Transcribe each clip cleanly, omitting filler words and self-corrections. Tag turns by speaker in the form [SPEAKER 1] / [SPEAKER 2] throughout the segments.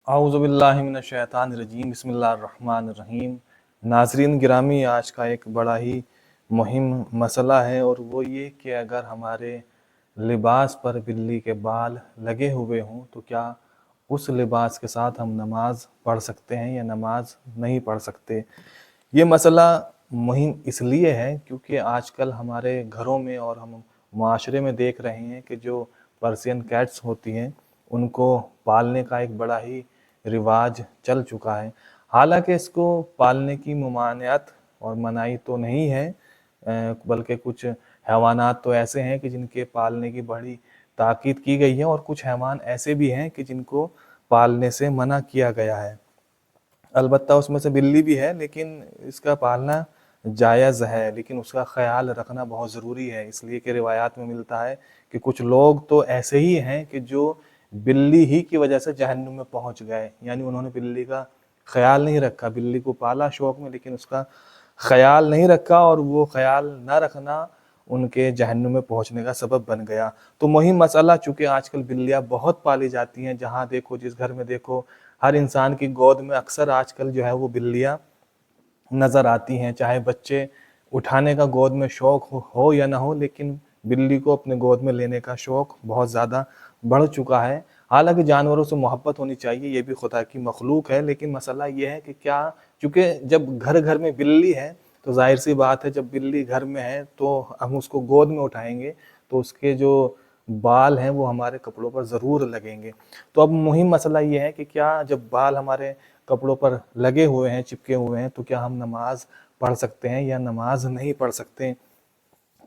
[SPEAKER 1] आऊज़ुबिल्लाहिमिनश्शैतानिर्रजीम बिस्मिल्लाहिर्रहमानिर्रहीम। नाज़रीन गिरामी, आज का एक बड़ा ही मुहिम मसला है और वो ये कि अगर हमारे लिबास पर बिल्ली के बाल लगे हुए हों तो क्या उस लिबास के साथ हम नमाज पढ़ सकते हैं या नमाज नहीं पढ़ सकते। ये मसला मुहिम इसलिए है क्योंकि आजकल हमारे घरों में और हम माशरे में देख रहे हैं कि जो पर्शियन कैट्स होती हैं उनको पालने का एक बड़ा ही रिवाज चल चुका है। हालांकि इसको पालने की ममानियत और मनाही तो नहीं है, बल्कि कुछ हैवानात तो ऐसे हैं कि जिनके पालने की बड़ी ताकीद की गई है और कुछ हैवान ऐसे भी हैं कि जिनको पालने से मना किया गया है। अलबत्ता उसमें से बिल्ली भी है, लेकिन इसका पालना जायज़ है, लेकिन उसका ख्याल रखना बहुत ज़रूरी है। इसलिए कि रिवायात में मिलता है कि कुछ लोग तो ऐसे ही हैं कि जो बिल्ली ही की वजह से जहन्नुम में पहुंच गए, यानी उन्होंने बिल्ली का ख्याल नहीं रखा। बिल्ली को पाला शौक में, लेकिन उसका ख्याल नहीं रखा और वो ख्याल ना रखना उनके जहन्नुम में पहुंचने का सबब बन गया। तो मुहिम मसला, चूँकि आजकल बिल्लियाँ बहुत पाली जाती हैं, जहाँ देखो जिस घर में देखो हर इंसान की गोद में अक्सर आजकल जो है वो बिल्लियाँ नज़र आती हैं। चाहे बच्चे उठाने का गोद में शौक़ हो या ना हो, लेकिन बिल्ली को अपने गोद में लेने का शौक़ बहुत ज़्यादा बढ़ चुका है। हालांकि जानवरों से मोहब्बत होनी चाहिए, ये भी खुदा की मखलूक है, लेकिन मसला ये है कि क्या, चूँकि जब घर घर में बिल्ली है तो जाहिर सी बात है, जब बिल्ली घर में है तो हम उसको गोद में उठाएंगे तो उसके जो बाल हैं वो हमारे कपड़ों पर ज़रूर लगेंगे। तो अब मुहिम मसला ये है कि क्या जब बाल हमारे कपड़ों पर लगे हुए हैं, चिपके हुए हैं, तो क्या हम नमाज पढ़ सकते हैं या नमाज नहीं पढ़ सकते।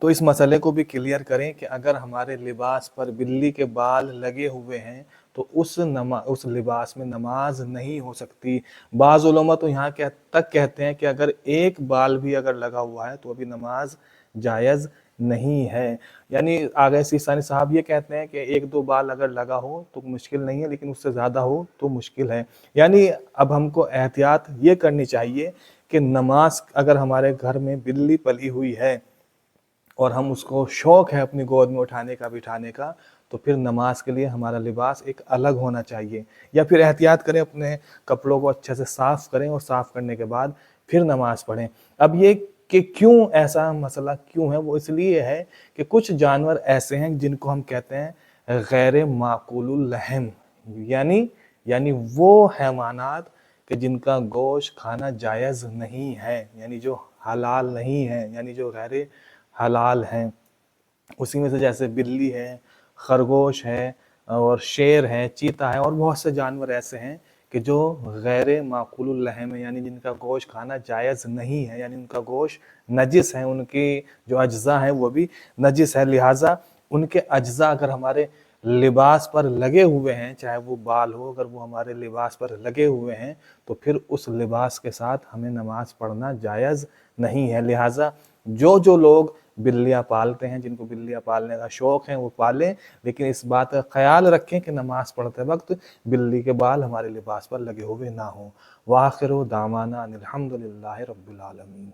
[SPEAKER 1] तो इस मसले को भी क्लियर करें कि अगर हमारे लिबास पर बिल्ली के बाल लगे हुए हैं तो उस लिबास में नमाज नहीं हो सकती। बाज़ उलमा तो यहाँ तक कहते हैं कि अगर एक बाल भी अगर लगा हुआ है तो अभी नमाज जायज़ नहीं है। यानी आगे सीसानी साहब ये कहते हैं कि एक दो बाल अगर लगा हो तो मुश्किल नहीं है, लेकिन उससे ज़्यादा हो तो मुश्किल है। यानी अब हमको एहतियात ये करनी चाहिए कि नमाज अगर हमारे घर में बिल्ली पली हुई है और हम उसको शौक़ है अपनी गोद में उठाने का बिठाने का, तो फिर नमाज के लिए हमारा लिबास एक अलग होना चाहिए। या फिर एहतियात करें, अपने कपड़ों को अच्छे से साफ़ करें और साफ़ करने के बाद फिर नमाज पढ़ें। अब ये कि क्यों ऐसा मसला क्यों है, वो इसलिए है कि कुछ जानवर ऐसे हैं जिनको हम कहते हैं गैर माकुलुल लहम, यानी वो हैवानात कि जिनका गोश्त खाना जायज़ नहीं है, यानी जो हलाल नहीं है, यानी जो गैर हलाल हैं। उसी में से जैसे बिल्ली है, खरगोश है और शेर है, चीता है और बहुत से जानवर ऐसे हैं कि जो गैर माकुलुल लहम है, यानी जिनका गोश्त खाना जायज़ नहीं है, यानी उनका गोश्त नजिस है, उनकी जो अज्जा हैं वो भी नजिस है। लिहाजा उनके अज्जा अगर हमारे लिबास पर लगे हुए हैं, चाहे वो बाल हो, अगर वो हमारे लिबास पर लगे हुए हैं तो फिर उस लिबास के साथ हमें नमाज पढ़ना जायज़ नहीं है। लिहाजा जो लोग बिल्लियाँ पालते हैं, जिनको बिल्लियाँ पालने का शौक़ है, वो पालें, लेकिन इस बात का ख्याल रखें कि नमाज पढ़ते वक्त बिल्ली के बाल हमारे लिबास पर लगे हुए ना हों। व आखिरु दावाना अनिल हम्दुलिल्लाहि रब्बिल आलमीन।